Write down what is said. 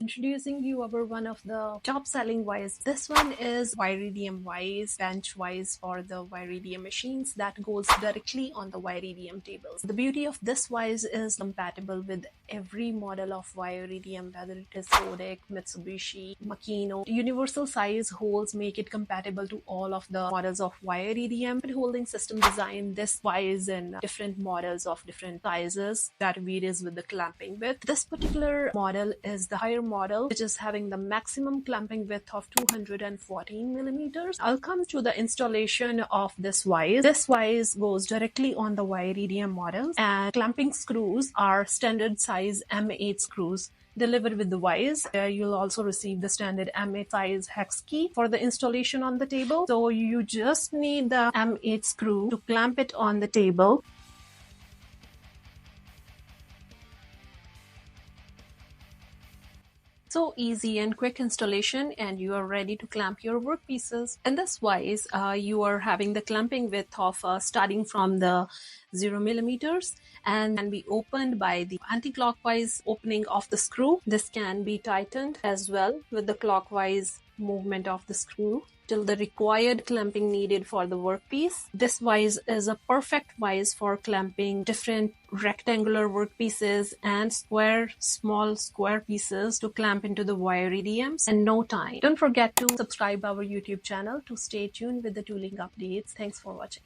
Introducing you over one of the top selling Vise. This one is Wire EDM Vise, bench Vise for the Wire EDM machines that goes directly on the Wire EDM tables. The beauty of this Vise is compatible with every model of Wire EDM, whether it is Kodak, Mitsubishi, Makino. Universal size holes make it compatible to all of the models of Wire EDM. Holding system design this Vise in different models of different sizes that varies with the clamping width. This particular model is the higher model, which is having the maximum clamping width of 214 millimeters. I'll come to the installation of this Vise. This Vise goes directly on the Wire EDM models, and clamping screws are standard size M8 screws delivered with the Vise. You'll also receive the standard M8 size hex key for the installation on the table. So you just need the M8 screw to clamp it on the table. So easy and quick installation, and you are ready to clamp your workpieces. In this Vise, you are having the clamping width of starting from the 0 millimeters and can be opened by the anti-clockwise opening of the screw. This can be tightened as well with the clockwise movement of the screw till the required clamping needed for the workpiece. This Vise is a perfect Vise for clamping different rectangular workpieces and small square pieces to clamp into the Wire EDMs in no time. Don't forget to subscribe our YouTube channel to stay tuned with the tooling updates. Thanks for watching.